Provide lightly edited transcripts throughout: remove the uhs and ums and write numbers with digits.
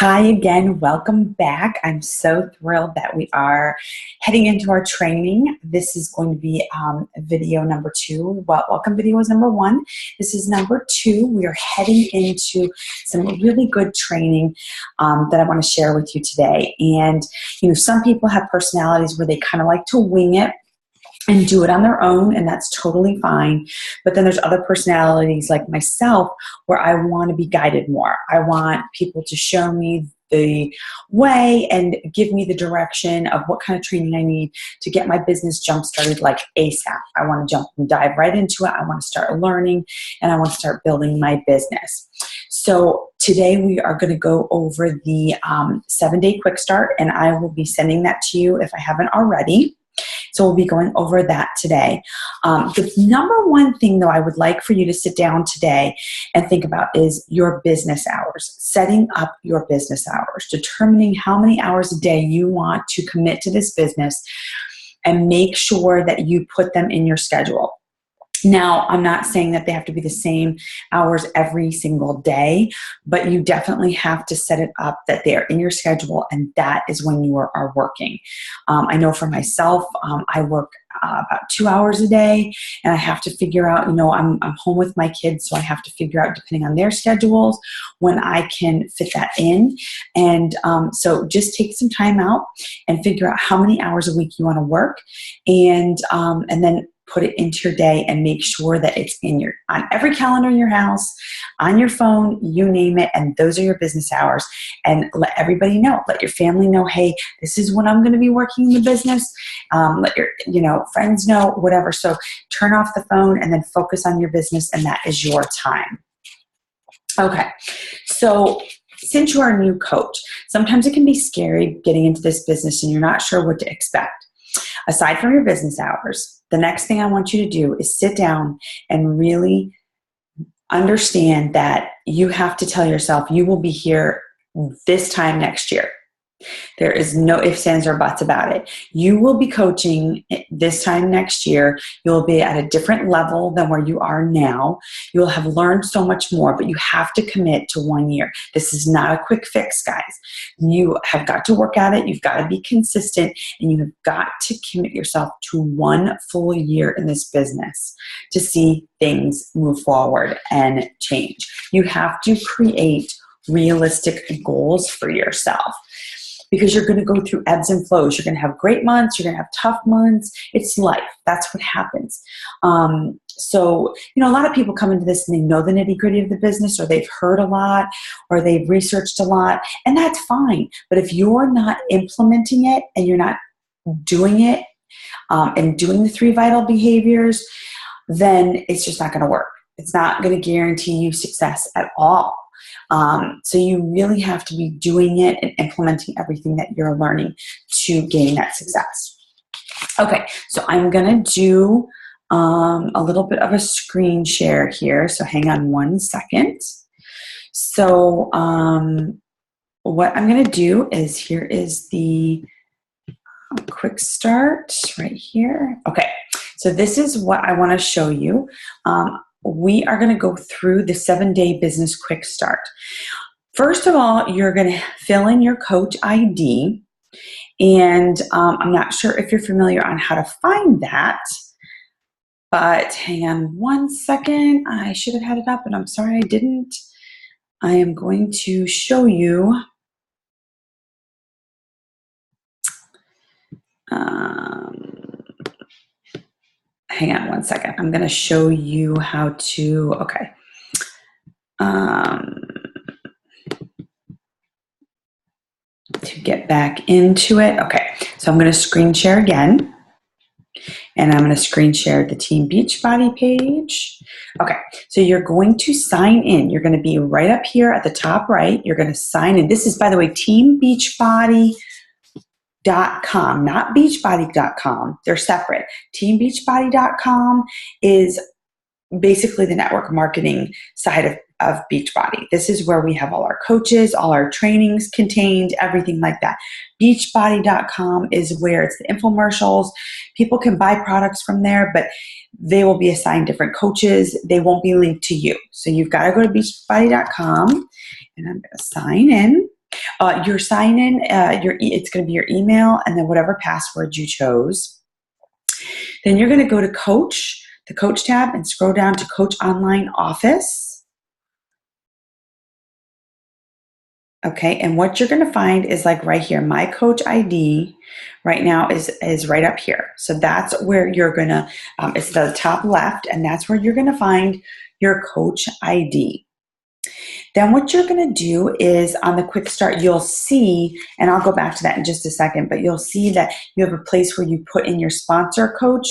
Hi again, welcome back. I'm so thrilled that we are heading into our training. This is going to be video number 2. Well, welcome video is number 1. This is number 2. We are heading into some really good training that I want to share with you today. And, some people have personalities where they kind of like to wing it and do it on their own, and that's totally fine. But then there's other personalities like myself where I want to be guided more. I want people to show me the way and give me the direction of what kind of training I need to get my business jump started like ASAP. I want to jump and dive right into it. I want to start learning and I want to start building my business. So today we are going to go over the 7-day quick start, and I will be sending that to you if I haven't already. So we'll be going over that today. The number one thing, though, I would like for you to sit down today and think about is your business hours, setting up your business hours, determining how many hours a day you want to commit to this business, and make sure that you put them in your schedule. Now, I'm not saying that they have to be the same hours every single day, but you definitely have to set it up that they are in your schedule, and that is when you are working. I know for myself, I work about 2 hours a day, and I have to figure out, I'm home with my kids, so I have to figure out, depending on their schedules, when I can fit that in. And so just take some time out and figure out how many hours a week you want to work, and then put it into your day and make sure that it's on every calendar in your house, on your phone, you name it, and those are your business hours. And let everybody know, let your family know, hey, this is when I'm going to be working in the business. Let your friends know, whatever. So turn off the phone and then focus on your business, and that is your time. Okay, so since you are a new coach, sometimes it can be scary getting into this business and you're not sure what to expect. Aside from your business hours, the next thing I want you to do is sit down and really understand that you have to tell yourself you will be here this time next year. There is no ifs, ands, or buts about it. You will be coaching this time next year. You'll be at a different level than where you are now. You'll have learned so much more, but you have to commit to 1 year. This is not a quick fix, guys. You have got to work at it. You've got to be consistent, and you have got to commit yourself to 1 full year in this business to see things move forward and change. You have to create realistic goals for yourself, because you're going to go through ebbs and flows. You're going to have great months. You're going to have tough months. It's life. That's what happens. So, a lot of people come into this and they know the nitty-gritty of the business, or they've heard a lot, or they've researched a lot, and that's fine. But if you're not implementing it and you're not doing it and doing the 3 vital behaviors, then it's just not going to work. It's not going to guarantee you success at all. So you really have to be doing it and implementing everything that you're learning to gain that success. Okay, so I'm going to do a little bit of a screen share here. So hang on 1 second. So what I'm going to do is, here is the quick start right here. Okay, so this is what I want to show you. We are going to go through the 7-day business quick start. First of all, you're going to fill in your coach ID, and I'm not sure if you're familiar on how to find that, but hang on 1 second. I should have had it up, and I'm sorry I didn't. I am going to show you. Hang on 1 second. I'm going to show you how to, okay. To get back into it. Okay, so I'm going to screen share again. And I'm going to screen share the Team Beachbody page. Okay, so you're going to sign in. You're going to be right up here at the top right. You're going to sign in. This is, by the way, teambeachbody.com, not beachbody.com. They're separate. Teambeachbody.com is basically the network marketing side of Beachbody. This is where we have all our coaches, all our trainings contained, everything like that. Beachbody.com is where it's the infomercials. People can buy products from there, but they will be assigned different coaches. They won't be linked to you. So you've got to go to beachbody.com, and I'm going to sign in. Your sign-in, it's going to be your email and then whatever password you chose. Then you're going to go to Coach, the Coach tab, and scroll down to Coach Online Office. Okay, and what you're going to find is like right here, my Coach ID right now is right up here. So that's where you're going to, it's the top left, and that's where you're going to find your Coach ID. Then what you're going to do is on the quick start, you'll see, and I'll go back to that in just a second, but you'll see that you have a place where you put in your sponsor coach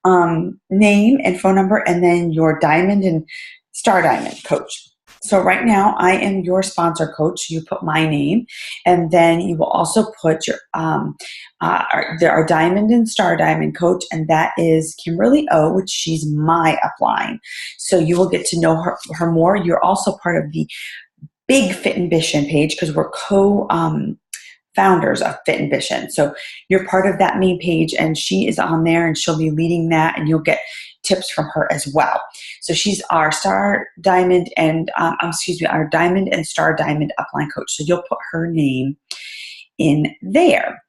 name and phone number, and then your diamond and star diamond coach. So right now I am your sponsor coach. You put my name, and then you will also put your our diamond and star diamond coach, and that is Kimberly O, which she's my upline. So you will get to know her more. You're also part of the big Fit Ambition page because we're founders of Fit Ambition. So you're part of that main page, and she is on there, and she'll be leading that, and you'll get tips from her as well. So she's our star diamond and our diamond and star diamond upline coach. So you'll put her name in there.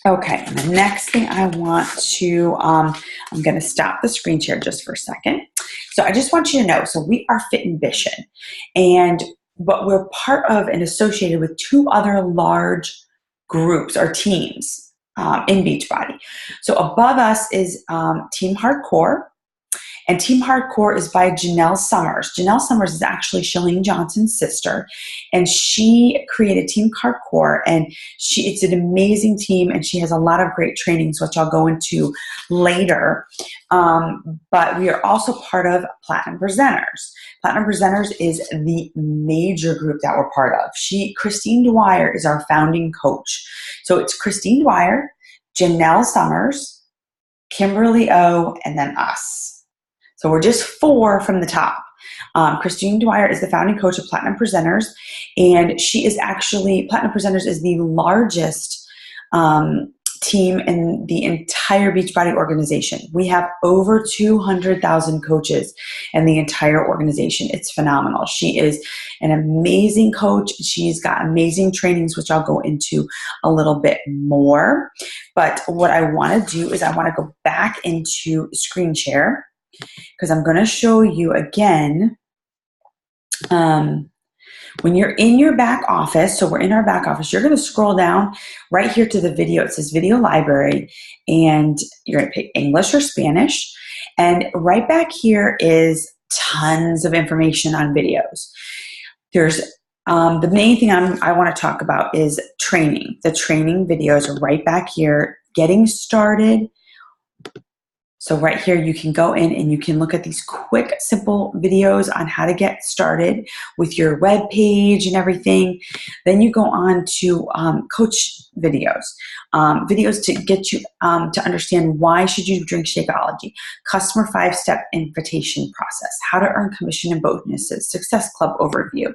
Okay, and the next thing I want to, I'm going to stop the screen share just for a second. So I just want you to know, so we are Fit Ambition, but we're part of and associated with two other large groups or teams in Beachbody. So above us is Team Hardcore, and Team Hardcore is by Janelle Summers. Janelle Summers is actually Chalene Johnson's sister, and she created Team Hardcore, and it's an amazing team, and she has a lot of great trainings, which I'll go into later. But we are also part of Platinum Presenters. Platinum Presenters is the major group that we're part of. Christine Dwyer is our founding coach. So it's Christine Dwyer, Janelle Summers, Kimberly O, and then us. So we're just 4 from the top. Christine Dwyer is the founding coach of Platinum Presenters, and Platinum Presenters is the largest team in the entire Beachbody organization. We have over 200,000 coaches in the entire organization. It's phenomenal. She is an amazing coach. She's got amazing trainings, which I'll go into a little bit more. But what I want to do is I want to go back into screen share, because I'm going to show you again when you're in your back office. So we're in our back office. You're going to scroll down right here to the video. It says video library, and you're going to pick English or Spanish. And right back here is tons of information on videos. There's the main thing I want to talk about is training. The training videos are right back here, getting started. So right here, you can go in and you can look at these quick, simple videos on how to get started with your web page and everything. Then you go on to coach videos, videos to get you to understand why should you drink Shakeology, customer 5-step invitation process, how to earn commission and bonuses, success club overview.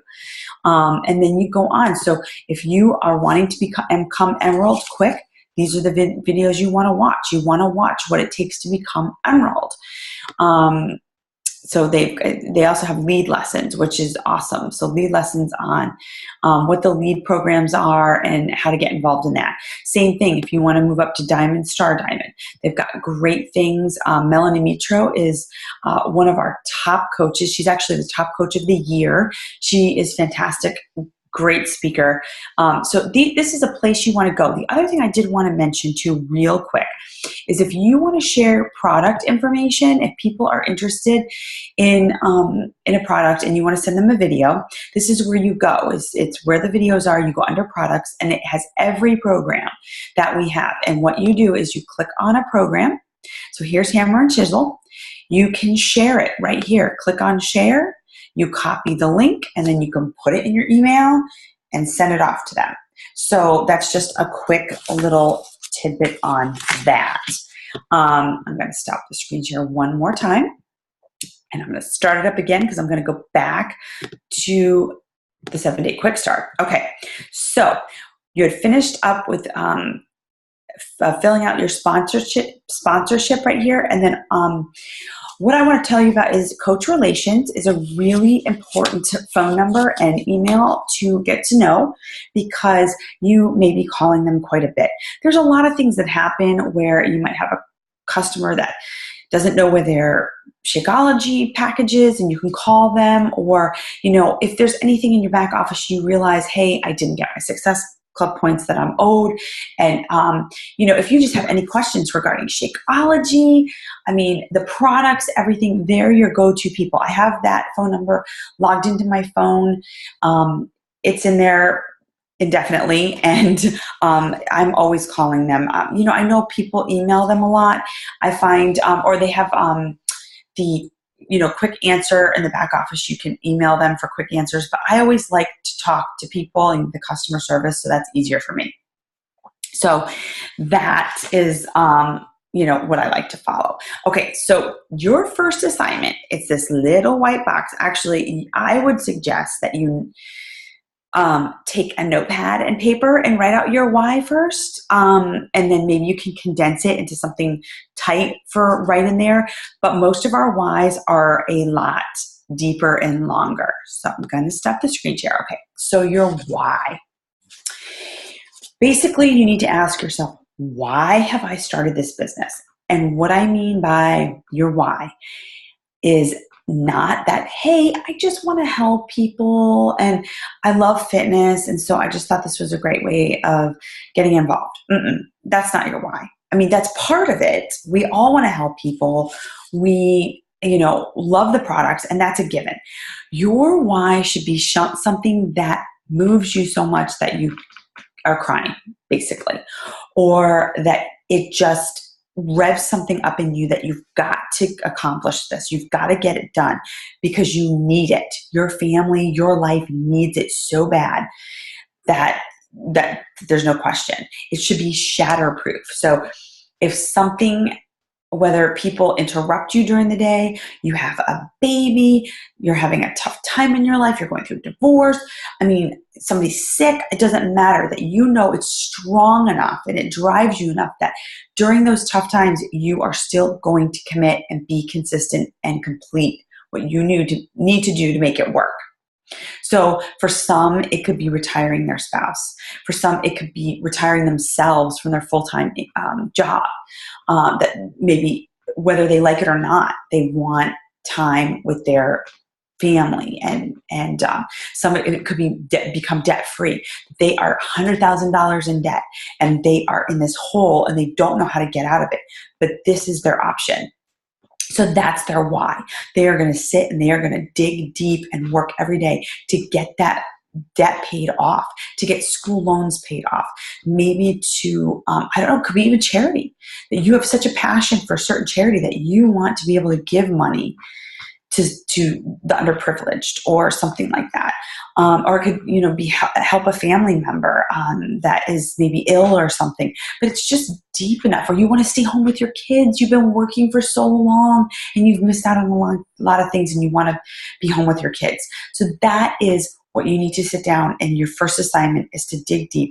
And then you go on. So if you are wanting to become Emerald quick, these are the videos you want to watch. You want to watch what it takes to become Emerald. So they also have lead lessons, which is awesome. So lead lessons on what the lead programs are and how to get involved in that. Same thing if you want to move up to Diamond, Star Diamond. They've got great things. Melanie Mitro is one of our top coaches. She's actually the top coach of the year. She is fantastic. Great speaker. So this is a place you want to go. The other thing I did want to mention too real quick is if you want to share product information, if people are interested in a product and you want to send them a video, this is where you go. It's where the videos are. You go under products, and it has every program that we have. And what you do is you click on a program. So here's Hammer and Chisel. You can share it right here. Click on share. You copy the link, and then you can put it in your email and send it off to them. So that's just a quick little tidbit on that. I'm going to stop the screen share one more time, and I'm going to start it up again because I'm going to go back to the 7-day quick start. Okay, so you had finished up with filling out your sponsorship right here, and then what I want to tell you about is Coach Relations is a really important phone number and email to get to know, because you may be calling them quite a bit. There's a lot of things that happen where you might have a customer that doesn't know where their Shakeology package is, and you can call them. Or, if there's anything in your back office, you realize, hey, I didn't get my Success Club points that I'm owed. And, if you just have any questions regarding Shakeology, the products, everything, they're your go-to people. I have that phone number logged into my phone. It's in there indefinitely, and I'm always calling them. I know people email them a lot. I find, or they have the quick answer in the back office. You can email them for quick answers, but I always like to talk to people in the customer service, so that's easier for me. So that is what I like to follow. Okay, so your first assignment, it's this little white box. Actually, I would suggest that you take a notepad and paper and write out your why first. And then maybe you can condense it into something tight for right in there. But most of our whys are a lot deeper and longer. So I'm going to stop the screen share. Okay, so your why. Basically, you need to ask yourself, why have I started this business? And what I mean by your why is not that, hey, I just want to help people and I love fitness, and so I just thought this was a great way of getting involved. That's not your why. That's part of it. We all want to help people. We, love the products, and that's a given. Your why should be something that moves you so much that you are crying, basically, or that it just revs something up in you that you've got to accomplish this. You've got to get it done because you need it. Your family, your life needs it so bad that there's no question. It should be shatterproof. So if something, whether people interrupt you during the day, you have a baby, you're having a tough time in your life, you're going through a divorce, somebody's sick, it doesn't matter, that it's strong enough and it drives you enough that during those tough times, you are still going to commit and be consistent and complete what you need to do to make it work. So for some, it could be retiring their spouse. For some, it could be retiring themselves from their full-time job. That maybe, whether they like it or not, they want time with their family, and some it could be become debt-free. They are $100,000 in debt, and they are in this hole, and they don't know how to get out of it. But this is their option. So that's their why. They are going to sit and they are going to dig deep and work every day to get that debt paid off, to get school loans paid off, maybe to, it could be even charity. That you have such a passion for a certain charity that you want to be able to give money to the underprivileged or something like that. Or it could, be help a family member that is maybe ill or something, but it's just deep enough. Or you want to stay home with your kids. You've been working for so long and you've missed out on a lot of things, and you want to be home with your kids. So that is what you need to sit down, and your first assignment is to dig deep.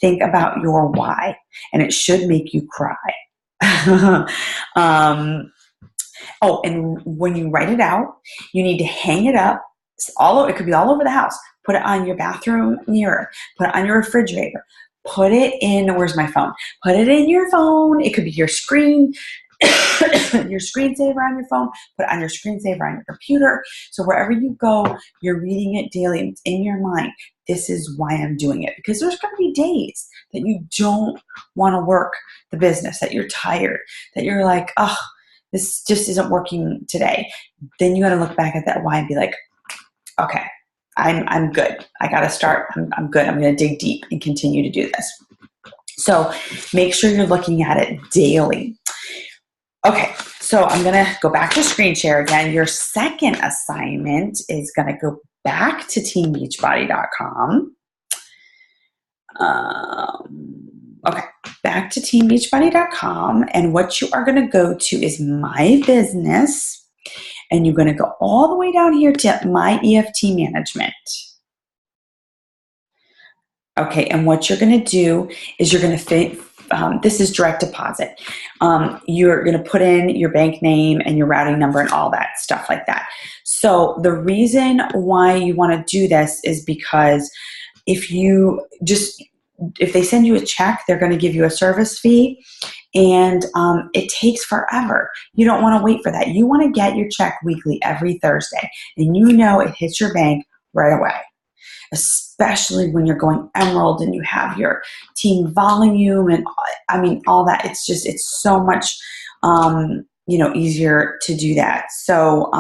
Think about your why, and it should make you cry. Oh, and when you write it out, you need to hang it up. It could be all over the house. Put it on your bathroom mirror. Put it on your refrigerator. Put it in, where's my phone? Put it in your phone. It could be your screen, your screensaver on your phone. Put it on your screensaver on your computer. So wherever you go, you're reading it daily. It's in your mind. This is why I'm doing it. Because there's going to be days that you don't want to work the business, that you're tired, that you're like, oh, this just isn't working today. Then you got to look back at that why and be like, okay, I'm good. I got to start. I'm good. I'm going to dig deep and continue to do this. So make sure you're looking at it daily. Okay, so I'm going to go back to screen share again. Your second assignment is going to go back to teambeachbody.com. Okay, back to teambeachbody.com, and what you are going to go to is My Business, and you're going to go all the way down here to My EFT Management. Okay, and what you're going to do is you're going to this is direct deposit. You're going to put in your bank name and your routing number and all that stuff like that. So the reason why you want to do this is because if they send you a check, they're going to give you a service fee, and it takes forever. You don't want to wait for that. You want to get your check weekly every Thursday, and you know it hits your bank right away, especially when you're going Emerald and you have your team volume and all that. It's so much, easier to do that. So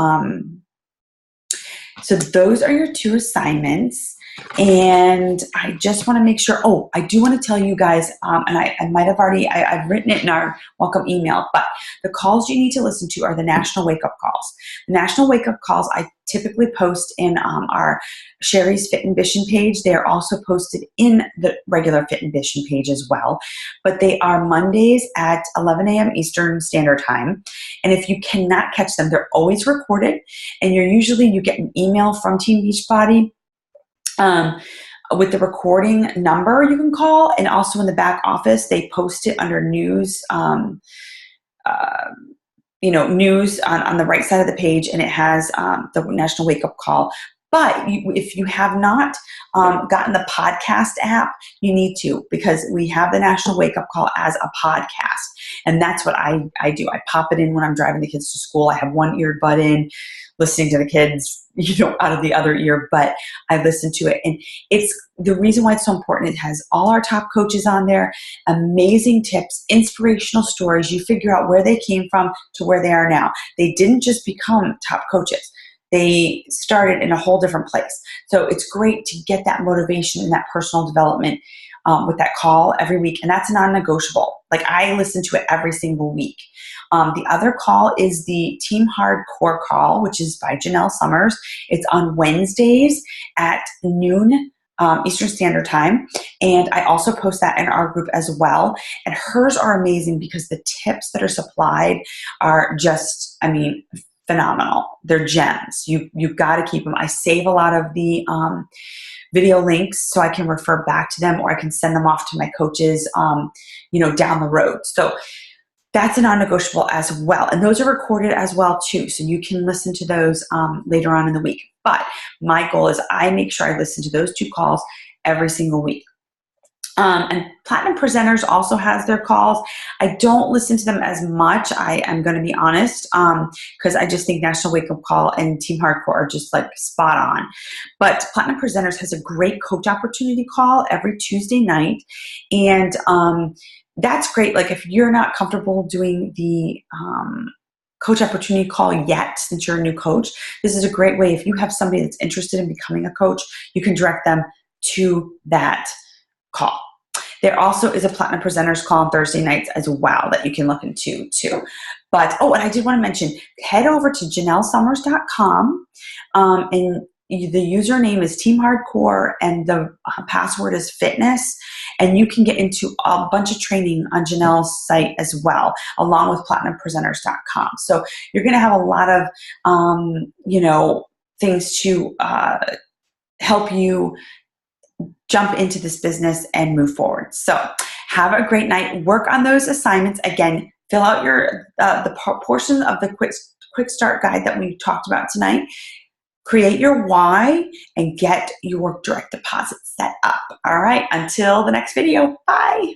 those are your 2 assignments. And I just want to make sure, I do want to tell you guys, and I might have already, I've written it in our welcome email, but the calls you need to listen to are the National Wake Up Calls. The National Wake Up Calls I typically post in our Sherry's Fit Ambition page. They are also posted in the regular Fit Ambition page as well, but they are Mondays at 11 a.m. Eastern Standard Time. And if you cannot catch them, they're always recorded, and you get an email from Team Beachbody with the recording number you can call, and also in the back office they post it under news, news on the right side of the page, and it has the National Wake Up Call. But if you have not gotten the podcast app, you need to, because we have the National Wake Up Call as a podcast. And that's what I do. I pop it in when I'm driving the kids to school. I have one earbud in, listening to the kids, out of the other ear, but I listen to it. And it's the reason why it's so important. It has all our top coaches on there, amazing tips, inspirational stories. You figure out where they came from to where they are now. They didn't just become top coaches. They started in a whole different place. So it's great to get that motivation and that personal development with that call every week. And that's non-negotiable. Like, I listen to it every single week. The other call is the Team Hardcore call, which is by Janelle Summers. It's on Wednesdays at noon Eastern Standard Time. And I also post that in our group as well. And hers are amazing because the tips that are supplied are just, phenomenal. They're gems. You've got to keep them. I save a lot of the video links so I can refer back to them, or I can send them off to my coaches, down the road. So that's a non-negotiable as well. And those are recorded as well too. So you can listen to those later on in the week. But my goal is I make sure I listen to those 2 calls every single week. And Platinum Presenters also has their calls. I don't listen to them as much, I am going to be honest, because I just think National Wake Up Call and Team Hardcore are just like spot on. But Platinum Presenters has a great coach opportunity call every Tuesday night. And that's great. Like, if you're not comfortable doing the coach opportunity call yet, since you're a new coach, this is a great way. If you have somebody that's interested in becoming a coach, you can direct them to that call. There also is a Platinum Presenters call on Thursday nights as well that you can look into too. But, and I did want to mention, head over to JanelleSummers.com, and the username is Team Hardcore, and the password is fitness. And you can get into a bunch of training on Janelle's site as well, along with PlatinumPresenters.com. So you're going to have a lot of, things to help you jump into this business and move forward. So have a great night. Work on those assignments. Again, fill out the portion of the quick start guide that we talked about tonight. Create your why and get your direct deposit set up. All right. Until the next video. Bye.